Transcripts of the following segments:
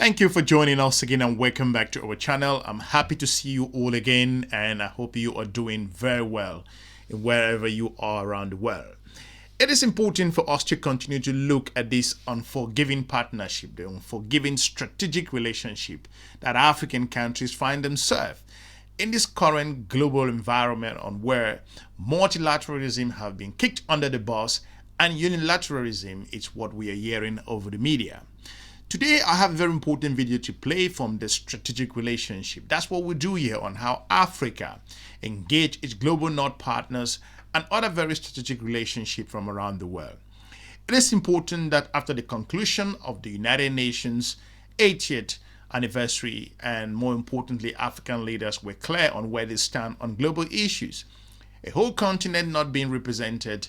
Thank you for joining us again and welcome back to our channel. I'm happy to see you all again and I hope you are doing very well wherever you are around the world. It is important for us to continue to look at this unforgiving partnership, the unforgiving strategic relationship that African countries find themselves in this current global environment on where multilateralism have been kicked under the bus and unilateralism is what we are hearing over the media. Today, I have a very important video to play from the strategic relationship. That's what we do here on how Africa engage its global North partners and other very strategic relationships from around the world. It is important that after the conclusion of the United Nations 80th anniversary, and more importantly, African leaders were clear on where they stand on global issues. A whole continent not being represented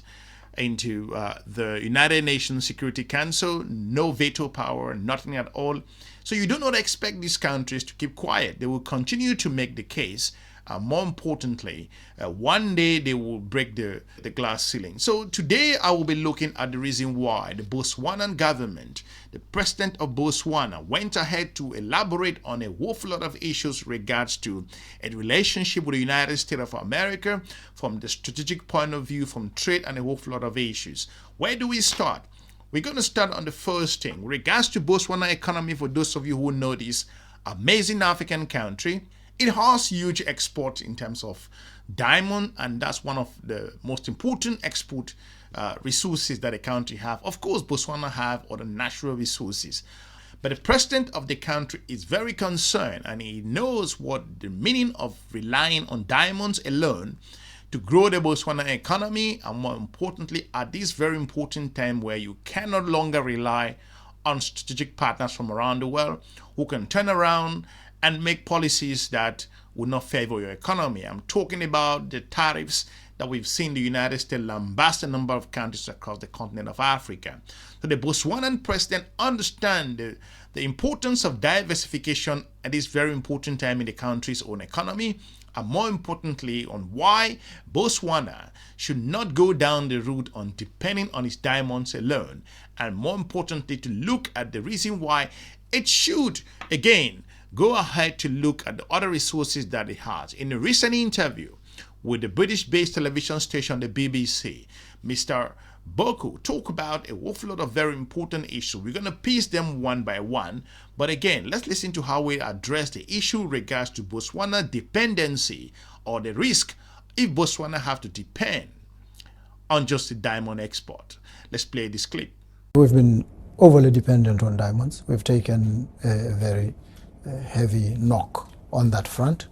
into the United Nations Security Council, no veto power, nothing at all. So you do not expect these countries to keep quiet. They will continue to make the case. More importantly, one day they will break the glass ceiling. So today I will be looking at the reason why the Botswanan government, the president of Botswana, went ahead to elaborate on a whole lot of issues regards to a relationship with the United States of America from the strategic point of view, from trade and a whole lot of issues. Where do we start? We're going to start on the first thing. Regards to Botswana economy, for those of you who know this amazing African country, it has huge export in terms of diamond, and that's one of the most important export resources that a country have. Of course, Botswana have other natural resources, but the president of the country is very concerned, and he knows what the meaning of relying on diamonds alone to grow the Botswana economy, and more importantly, at this very important time where you can no longer rely on strategic partners from around the world who can turn around and make policies that would not favor your economy. I'm talking about the tariffs that we've seen the United States lambast a number of countries across the continent of Africa. So the Botswanan president understands the importance of diversification at this very important time in the country's own economy, and more importantly on why Botswana should not go down the route on depending on its diamonds alone, and more importantly to look at the reason why it should again go ahead to look at the other resources that it has. In a recent interview with the British-based television station, the BBC, Mr. Boko talked about a whole lot of very important issues. We're going to piece them one by one. But again, let's listen to how we address the issue regards to Botswana dependency, or the risk if Botswana have to depend on just the diamond export. Let's play this clip. We've been overly dependent on diamonds. We've taken a very heavy knock on that front,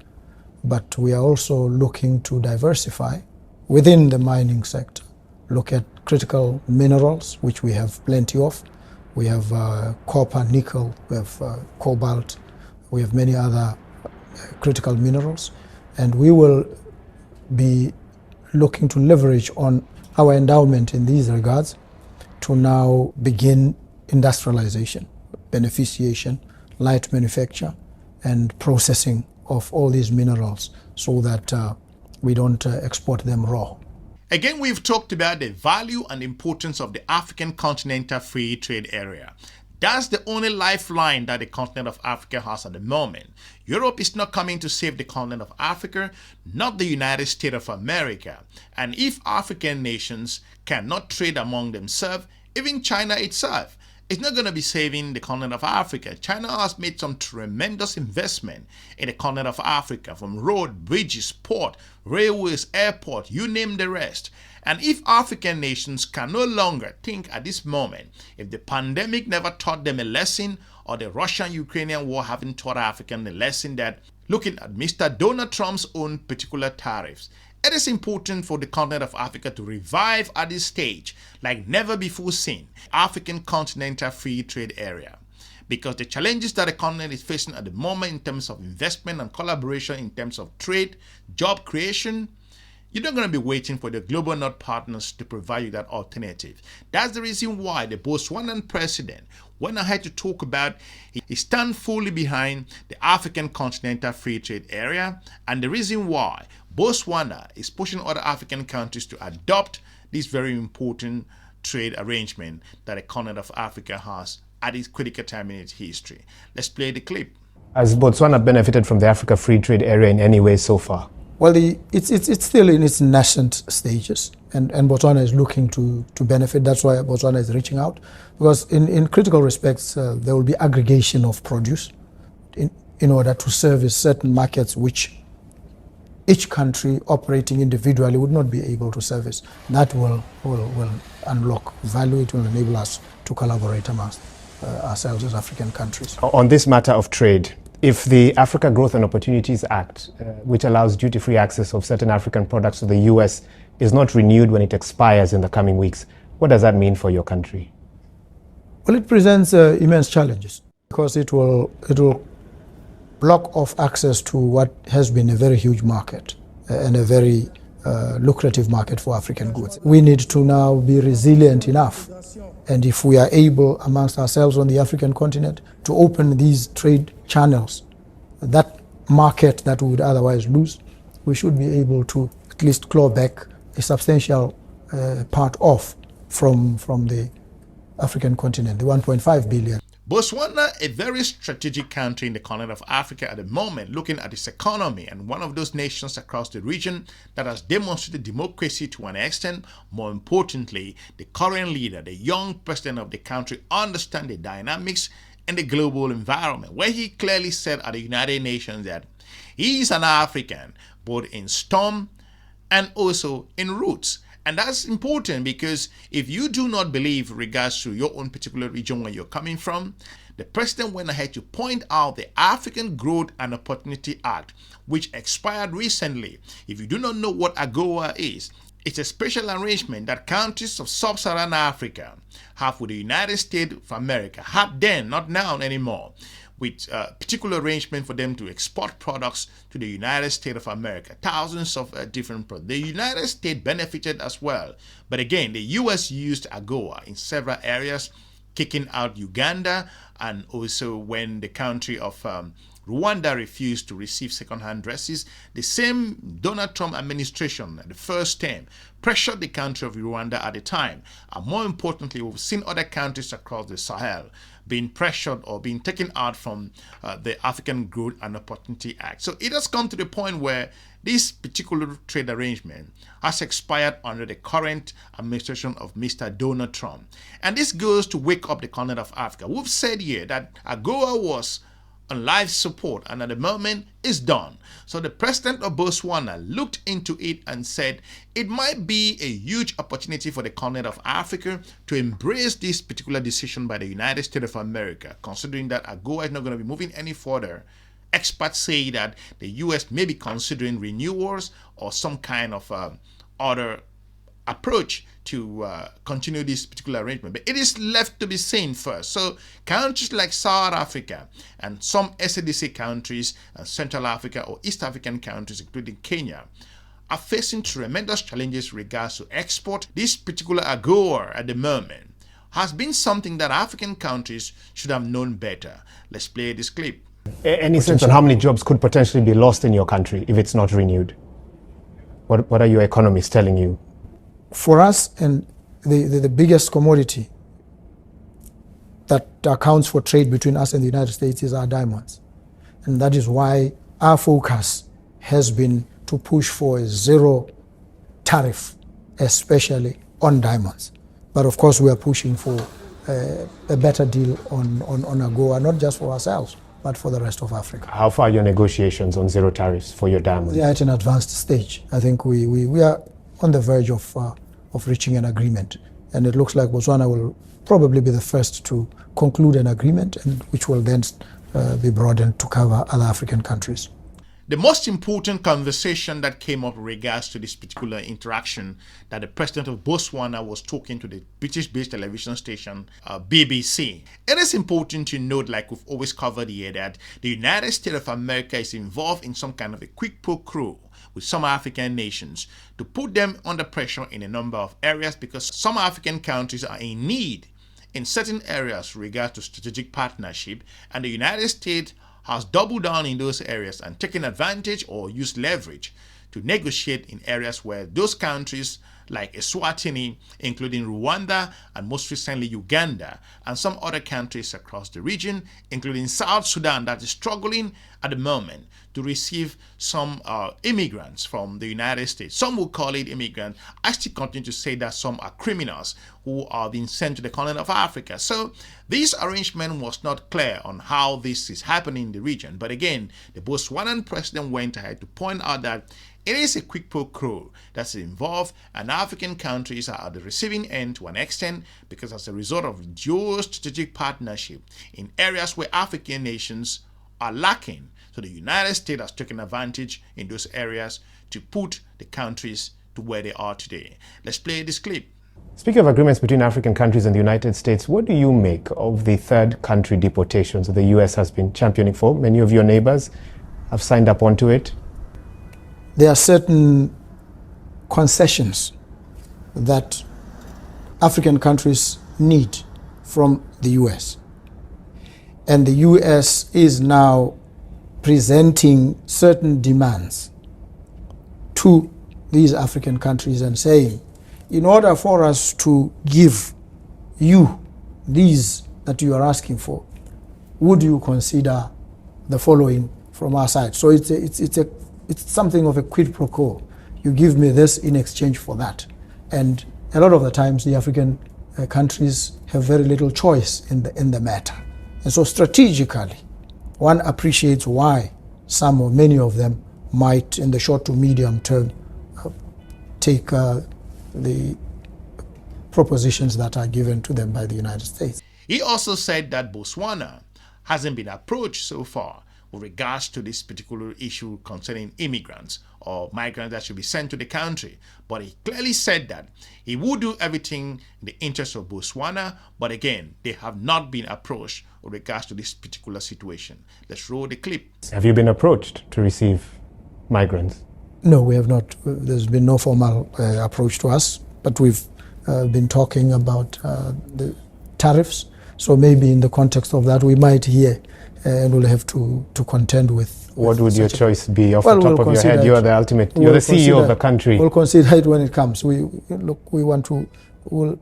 but we are also looking to diversify within the mining sector, look at critical minerals, which we have plenty of. We have copper, nickel, we have cobalt, we have many other critical minerals, and we will be looking to leverage on our endowment in these regards to now begin industrialization, beneficiation, light manufacture and processing of all these minerals so that we don't export them raw. Again, we've talked about the value and importance of the African continental free trade area. That's the only lifeline that the continent of Africa has at the moment. Europe is not coming to save the continent of Africa, not the United States of America. And if African nations cannot trade among themselves, even China itself, it's not going to be saving the continent of Africa. China has made some tremendous investment in the continent of Africa, from road, bridges, port, railways, airport, you name the rest. And if African nations can no longer think at this moment, if the pandemic never taught them a lesson, or the Russian-Ukrainian war haven't taught Africans a lesson, that looking at Mr. Donald Trump's own particular tariffs, it is important for the continent of Africa to revive at this stage like never before seen, African continental free trade area. Because the challenges that the continent is facing at the moment in terms of investment and collaboration, in terms of trade, job creation, you're not going to be waiting for the global North partners to provide you that alternative. That's the reason why the Botswanan president went ahead to talk about he stands fully behind the African continental free trade area, and the reason why Botswana is pushing other African countries to adopt this very important trade arrangement that the continent of Africa has at this critical time in its history. Let's play the clip. Has Botswana benefited from the Africa Free Trade Area in any way so far? Well, it's still in its nascent stages, and Botswana is looking to benefit. That's why Botswana is reaching out, because in critical respects, there will be aggregation of produce in order to service certain markets which each country operating individually would not be able to service. That will unlock value. It will enable us to collaborate amongst ourselves as African countries. On this matter of trade, if the Africa Growth and Opportunities Act, which allows duty-free access of certain African products to the US, is not renewed when it expires in the coming weeks, what does that mean for your country? Well, it presents immense challenges, because it will block off access to what has been a very huge market and a very lucrative market for African goods. We need to now be resilient enough, and if we are able amongst ourselves on the African continent to open these trade channels, that market that we would otherwise lose, we should be able to at least claw back a substantial part off from the African continent, the 1.5 billion. Botswana, a very strategic country in the continent of Africa at the moment, looking at its economy, and one of those nations across the region that has demonstrated democracy to an extent. More importantly, the current leader, the young president of the country, understands the dynamics in the global environment, where he clearly said at the United Nations that he is an African, both in storm and also in roots. And that's important, because if you do not believe in regards to your own particular region where you're coming from, the president went ahead to point out the African Growth and Opportunity Act, which expired recently. If you do not know what Agoa is, it's a special arrangement that countries of sub-Saharan Africa have with the United States of America, had then, not now anymore, with a particular arrangement for them to export products to the United States of America, thousands of different products. The United States benefited as well, but again, the US used AGOA in several areas, kicking out Uganda, and also when the country of Rwanda refused to receive second-hand dresses. The same Donald Trump administration, the first term, pressured the country of Rwanda at the time. And more importantly, we've seen other countries across the Sahel being pressured or being taken out from the African Growth and Opportunity Act. So it has come to the point where this particular trade arrangement has expired under the current administration of Mr. Donald Trump. And this goes to wake up the continent of Africa. We've said here that AGOA was on life support, and at the moment is done. So the president of Botswana looked into it and said it might be a huge opportunity for the continent of Africa to embrace this particular decision by the United States of America, considering that AGOA is not going to be moving any further. Experts say that the US may be considering renewals or some kind of other approach to continue this particular arrangement, but it is left to be seen first. So countries like South Africa and some SADC countries and Central Africa or East African countries, including Kenya, are facing tremendous challenges in regards to export. This particular AGOA at the moment has been something that African countries should have known better. Let's play this clip. Any sense on how many jobs could potentially be lost in your country if it's not renewed? What are your economists telling you? For us, and the biggest commodity that accounts for trade between us and the United States is our diamonds. And that is why our focus has been to push for a zero tariff, especially on diamonds. But of course, we are pushing for a better deal on AGOA, not just for ourselves, but for the rest of Africa. How far are your negotiations on zero tariffs for your diamonds? They are at an advanced stage. I think we are on the verge of reaching an agreement. And it looks like Botswana will probably be the first to conclude an agreement, and which will then be broadened to cover other African countries. The most important conversation that came up in regards to this particular interaction, that the president of Botswana was talking to the British-based television station BBC. It is important to note, like we've always covered here, that the United States of America is involved in some kind of a quid pro quo with some African nations to put them under pressure in a number of areas, because some African countries are in need in certain areas with regards to strategic partnership, and the United States has doubled down in those areas and taken advantage or used leverage to negotiate in areas where those countries like Eswatini, including Rwanda and most recently Uganda, and some other countries across the region, including South Sudan, that is struggling at the moment to receive some immigrants from the United States. Some will call it immigrants. I still continue to say that some are criminals who are being sent to the continent of Africa. So this arrangement was not clear on how this is happening in the region. But again, the Botswanan president went ahead to point out that it is a quid pro quo that's involved, and African countries are at the receiving end to an extent because as a result of geostrategic partnership in areas where African nations are lacking. So the United States has taken advantage in those areas to put the countries to where they are today. Let's play this clip. Speaking of agreements between African countries and the United States, what do you make of the third country deportations that the US has been championing for? Many of your neighbors have signed up onto it. There are certain concessions that African countries need from the US. And the US is now presenting certain demands to these African countries and saying, in order for us to give you these that you are asking for, would you consider the following from our side? So it's something of a quid pro quo. You give me this in exchange for that. And a lot of the times the African countries have very little choice in the matter. And so strategically, one appreciates why some or many of them might, in the short to medium term, take the propositions that are given to them by the United States. He also said that Botswana hasn't been approached so far with regards to this particular issue concerning immigrants or migrants that should be sent to the country. But he clearly said that he would do everything in the interest of Botswana, but again, they have not been approached with regards to this particular situation. Let's roll the clip. Have you been approached to receive migrants? No, we have not. There's been no formal approach to us, but we've been talking about the tariffs. So maybe in the context of that, we might hear and we'll have to contend with. What would your choice be off the top of your head? You're the ultimate, you're the CEO of the country. We'll consider it when it comes. We will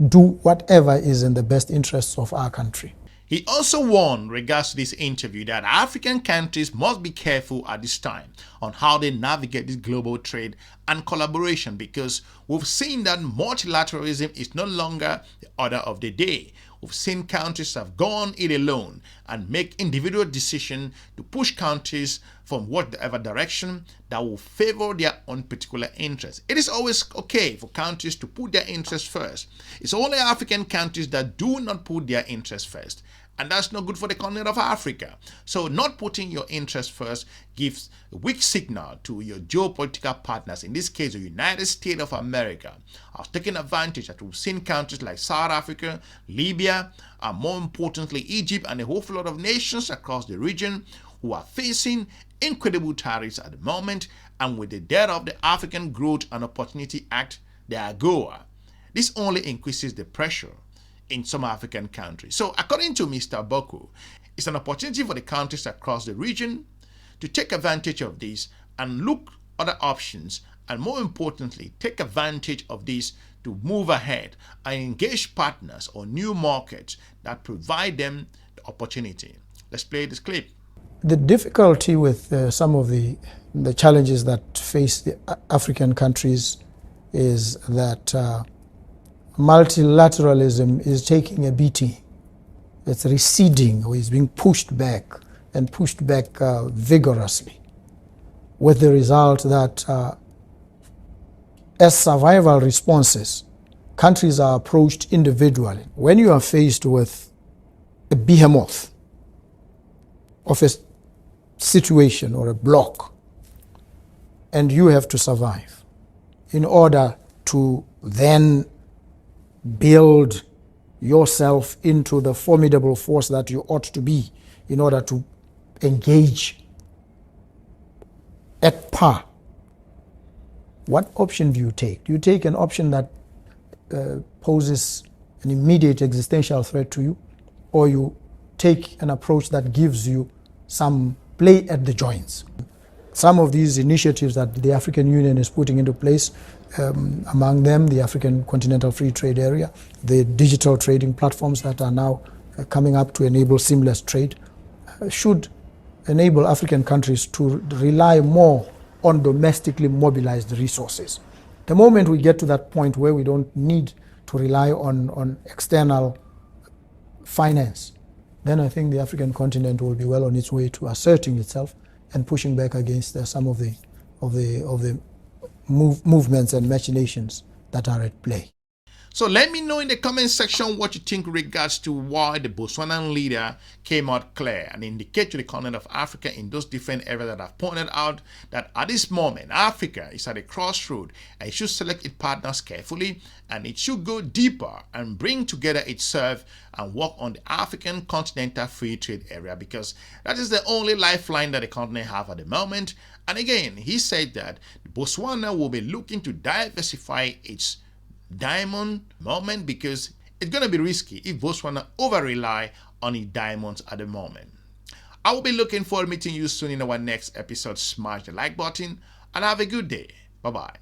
do whatever is in the best interests of our country. He also warned regards to this interview that African countries must be careful at this time on how they navigate this global trade and collaboration, because we've seen that multilateralism is no longer the order of the day. We've seen countries have gone it alone and make individual decisions to push countries from whatever direction that will favor their own particular interests. It is always okay for countries to put their interests first. It's only African countries that do not put their interests first. And that's not good for the continent of Africa. So not putting your interests first gives a weak signal to your geopolitical partners, in this case the United States of America. Are taking advantage that we've seen countries like South Africa, Libya, and more importantly Egypt, and a whole lot of nations across the region who are facing incredible tariffs at the moment, and with the death of the African Growth and Opportunity Act, the Agoa, this only increases the pressure in some African countries. So according to Mr. Boko, it's an opportunity for the countries across the region to take advantage of this and look other options, and more importantly, take advantage of this to move ahead and engage partners or new markets that provide them the opportunity. Let's play this clip. The difficulty with some of the challenges that face the African countries is that multilateralism is taking a beating. It's receding, or is being pushed back, and pushed back vigorously, with the result that as survival responses, countries are approached individually. When you are faced with a behemoth of a situation or a block, and you have to survive in order to then build yourself into the formidable force that you ought to be in order to engage at par. What option do you take? Do you take an option that poses an immediate existential threat to you, or you take an approach that gives you some play at the joints? some of these initiatives that the African Union is putting into place, among them the African Continental Free Trade Area, the digital trading platforms that are now coming up to enable seamless trade, should enable African countries to rely more on domestically mobilized resources. The moment we get to that point where we don't need to rely on external finance, then I think the African continent will be well on its way to asserting itself and pushing back against some of the movements and machinations that are at play. So let me know in the comment section what you think regards to why the Botswanan leader came out clear and indicate to the continent of Africa in those different areas that I've pointed out that at this moment Africa is at a crossroad and it should select its partners carefully and it should go deeper and bring together itself and work on the African continental free trade area, because that is the only lifeline that the continent have at the moment. And again, he said that Botswana will be looking to diversify its diamond moment because it's going to be risky if Botswana over-rely on its diamonds at the moment. I will be looking forward to meeting you soon in our next episode. Smash the like button and have a good day. Bye-bye.